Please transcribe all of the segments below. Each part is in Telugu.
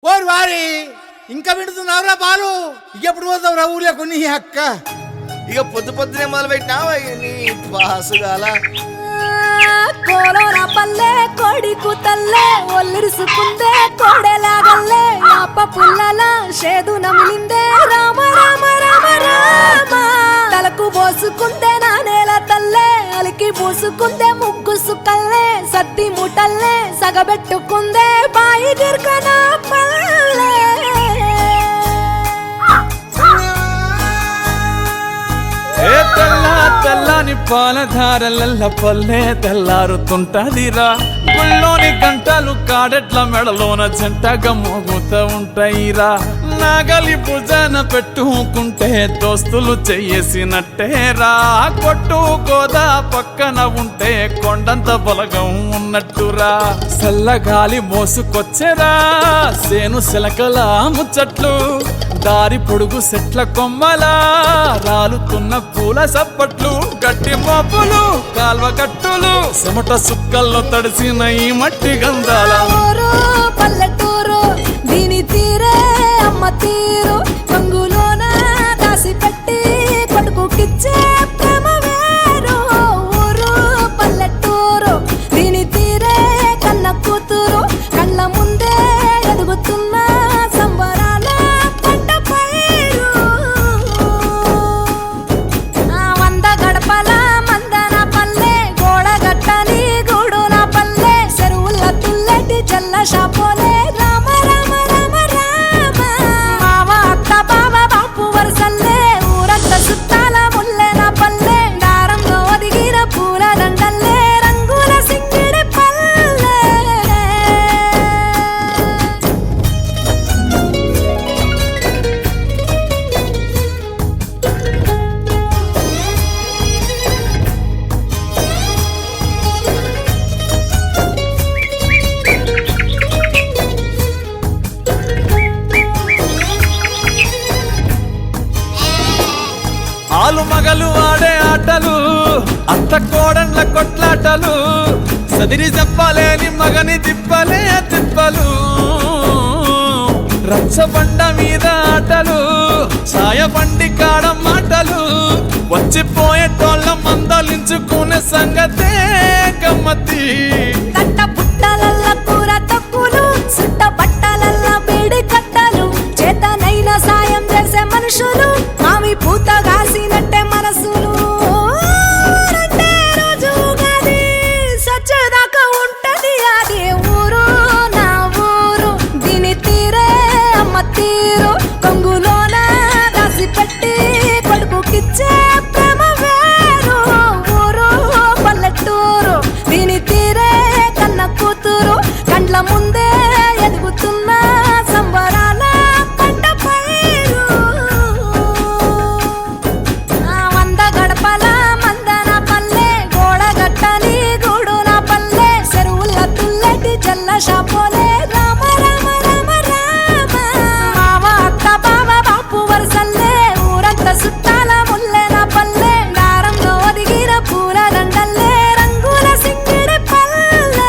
ఓరు వారి ఇంకా వింటున్నావురా బాలు, ఎప్పుడు పోతావురా ఊళ్ళో కొన్ని అక్క? ఇక పొద్దు పొద్దునే మొదలు పెట్టినావా నీ పాసుగాల? కోలోన పల్లె కోడి కూతల్లే ఒల్లిరుసుకుందే కోడెలాగల్లే అప్ప పుల్లల షేదు నమిలిందే రామ రామ రామ రామ తలకు పోసుకుందే నా నేల తల్లే అలికి పూసుకుందే ముగ్గు సుక్కల్లే సత్తి ముటల్లే సగబెట్టుకుందే బాయి గిర్కన పల్లె తెల్లని పాలధారలల్ల పల్లె తెల్లారుతుంటదిరా. గుళ్ళోని గంటలు కాడెట్ల మెడలోన జంటగా మోగుతూ ఉంటాయిరా. నాగలి భుజాన పెట్టుకుంటే దోస్తులు చెయ్యేసినట్టేరా. కొట్టు గోదా పక్కన ఉంటే కొండంత బలగం ఉన్నట్టురా. చల్లగాలి మోసుకొచ్చెరా సేను శిలకల ముచ్చట్లు, దారి పొడుగు సెట్ల కొమ్మలా రాలుతున్న పూల సప్పట్లు, గట్టి మోపులు కాల్వ కట్టులు చెమట సుక్కల్లో తడిసిన ఈ మట్టి గంధాల పల్లెటూరు దీని తీరే అమ్మ తీరు రంగులోన దాసి పెట్టి కొడుకుకిచ్చే ప్రేమ వేరు. ఊరు పల్లెటూరు దీని తీరే కన్న కూతురు కళ్ళ ముందే ఎదుగుతున్న సంబరాల పంట పైరు. వంద గడపల మందన పల్లె గోడ గట్టని గూడున పల్లె చెరువుల తుల్లటి జల్ల షాపోలే రామ రామ రామ రామ మావ అత్త బావ బాపు వరసల్లే ఊరంత సుత్తాల ముల్లెన పల్లె దారంలో ఒదిగిన పూల దండల్లే రంగుల సింగిడి పల్లె. ఆలు మగలు ఆడే ఆటలు, అత్త కోడన్ల కొట్లాటలు, సదిరి చెప్పలేని మగని తిప్పలే తిప్పలు. రచ్చబండ మీద ఆటలు, సాయబండి కాడ మాటలు, వచ్చిపోయేటోళ్ళ మందలించుకునే సంగతే గమ్మతి. తట్ట పుట్టలల్ల కూర తక్కులు సుట్ట బట్టలల్ల బేడి కట్టలు, చేతనైన సాయం చేసే మనుషులు మావి పూత కాసినట్టే మనసులు. రెండే రోజు గది సచ్చేదాకా ఉంటది అది ఊరు నా ఊరు దీని తీరే అమ్మ తీరు కొంగులోన దాసి పెట్టి కొడుకుకిచ్చే ప్రేమ వేరు. ఊరు పల్లెటూరు దీని తీరే కన్న కూతురు కండ్ల ముందే ఎదుగుతున్న సంబరాల పంట పైరు. వంద గడపల మందన పల్లె గోడ గట్టని గూడున పల్లె చెరువుల తుల్లటి జల్ల షాపోలే రామ రామ రామ రామ మావ అత్త బావ బాపు వరసల్లే ఊరంత సుత్తాల ముల్లెన పల్లె దారంలో ఒదిగిన పూల దండల్లే రంగుల సింగిడి పల్లె.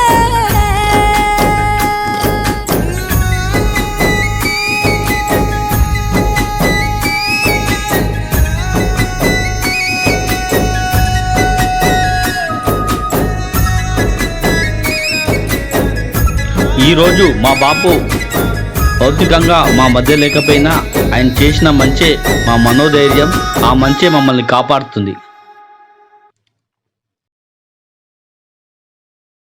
ఈరోజు మా బాపు భౌతికంగా మా మధ్య లేకపోయినా ఆయన చేసిన మంచే మా మనోధైర్యం, ఆ మంచే మమ్మల్ని కాపాడుతుంది.